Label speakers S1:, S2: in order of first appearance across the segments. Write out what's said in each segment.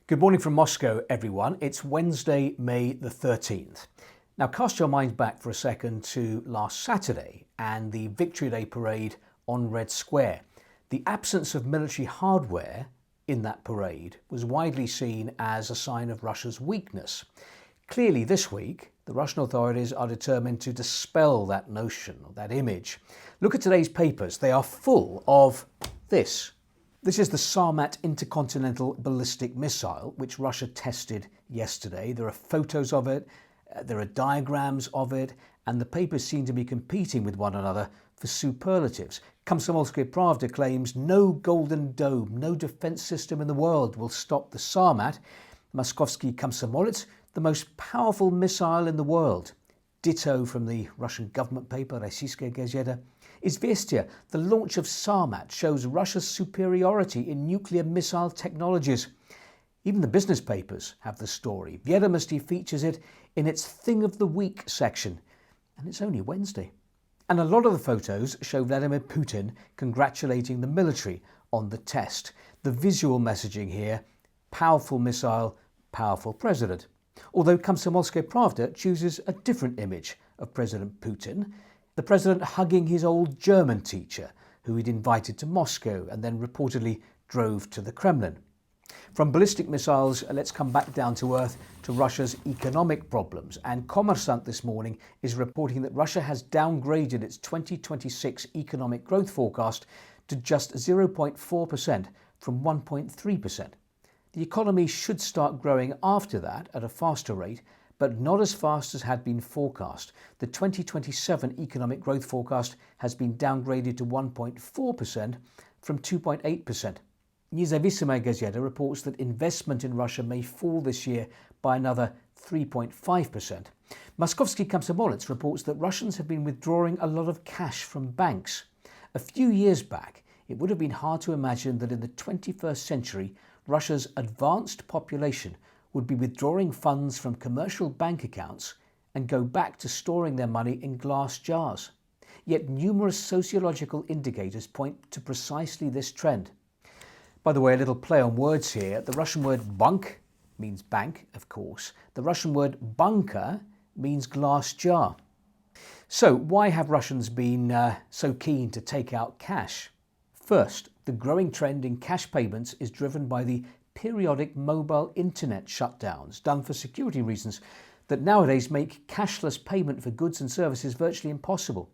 S1: Good morning from Moscow, everyone. It's Wednesday, May the 13th. Now, cast your mind back for a second to last Saturday and the Victory Day parade on Red Square. The absence of military hardware in that parade was widely seen as a sign of Russia's weakness. Clearly, this week, the Russian authorities are determined to dispel that notion, or that image. Look at today's papers. They are full of this. This is the Sarmat intercontinental ballistic missile, which Russia tested yesterday. There are photos of it, there are diagrams of it, and the papers seem to be competing with one another for superlatives. Komsomolskaya Pravda claims no golden dome, no defence system in the world will stop the Sarmat. Moskovsky Komsomolets, the most powerful missile in the world. Ditto from the Russian government paper, Rossiyskaya Gazeta. Izvestia, the launch of Sarmat shows Russia's superiority in nuclear missile technologies. Even the business papers have the story. Vedomosti features it in its Thing of the Week section. And it's only Wednesday. And a lot of the photos show Vladimir Putin congratulating the military on the test. The visual messaging here, powerful missile, powerful president. Although Komsomolskaya Pravda chooses a different image of President Putin, the president hugging his old German teacher, who he'd invited to Moscow and then reportedly drove to the Kremlin. From ballistic missiles, let's come back down to earth to Russia's economic problems. And Kommersant this morning is reporting that Russia has downgraded its 2026 economic growth forecast to just 0.4% from 1.3%. The economy should start growing after that at a faster rate, but not as fast as had been forecast. The 2027 economic growth forecast has been downgraded to 1.4% from 2.8%. Nezavisima Gazeta reports that investment in Russia may fall this year by another 3.5%. Moskovsky Komsomolets reports that Russians have been withdrawing a lot of cash from banks. A few years back, it would have been hard to imagine that in the 21st century, Russia's advanced population would be withdrawing funds from commercial bank accounts and go back to storing their money in glass jars. Yet numerous sociological indicators point to precisely this trend. By the way, a little play on words here. The Russian word bank means bank, of course. The Russian word banka means glass jar. So why have Russians been so keen to take out cash? First, the growing trend in cash payments is driven by the periodic mobile internet shutdowns done for security reasons that nowadays make cashless payment for goods and services virtually impossible.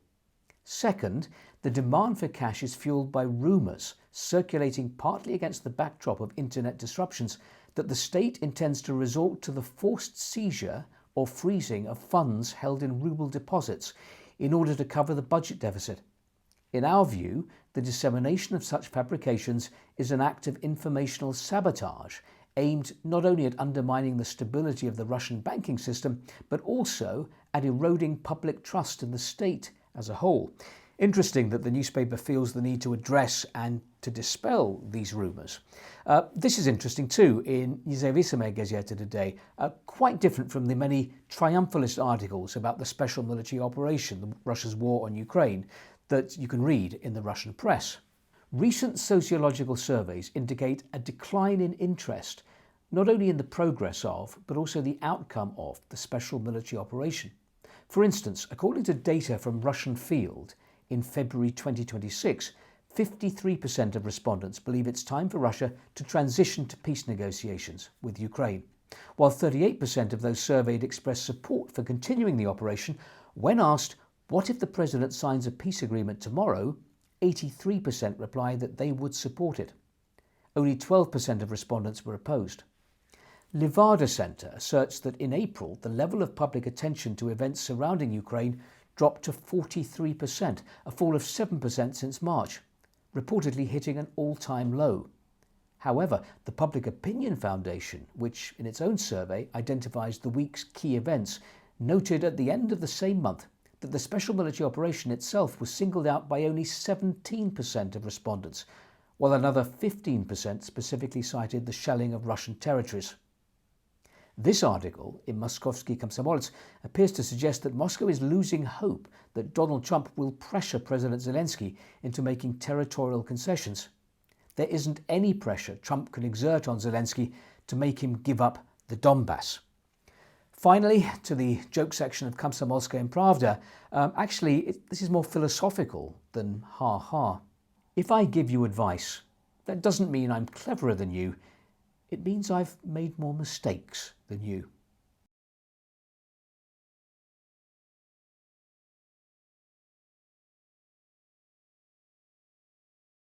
S1: Second, the demand for cash is fueled by rumours circulating partly against the backdrop of internet disruptions that the state intends to resort to the forced seizure or freezing of funds held in ruble deposits in order to cover the budget deficit. In our view, the dissemination of such fabrications is an act of informational sabotage aimed not only at undermining the stability of the Russian banking system, but also at eroding public trust in the state as a whole. Interesting that the newspaper feels the need to address and to dispel these rumours. This is interesting too in Nezavisima Gazeta today, quite different from the many triumphalist articles about the special military operation, Russia's war on Ukraine, that you can read in the Russian press. Recent sociological surveys indicate a decline in interest, not only in the progress of, but also the outcome of the special military operation. For instance, according to data from Russian Field, in February 2026, 53% of respondents believe it's time for Russia to transition to peace negotiations with Ukraine, while 38% of those surveyed expressed support for continuing the operation. When asked, what if the president signs a peace agreement tomorrow, 83% replied that they would support it. Only 12% of respondents were opposed. Levada Center asserts that in April, the level of public attention to events surrounding Ukraine dropped to 43%, a fall of 7% since March, reportedly hitting an all-time low. However, the Public Opinion Foundation, which in its own survey identifies the week's key events, noted at the end of the same month that the special military operation itself was singled out by only 17% of respondents, while another 15% specifically cited the shelling of Russian territories. This article in Moskovsky Komsomolets appears to suggest that Moscow is losing hope that Donald Trump will pressure President Zelensky into making territorial concessions. There isn't any pressure Trump can exert on Zelensky to make him give up the Donbass. Finally, to the joke section of Komsomolskaya and Pravda. This is more philosophical than ha-ha. If I give you advice, that doesn't mean I'm cleverer than you. It means I've made more mistakes than you.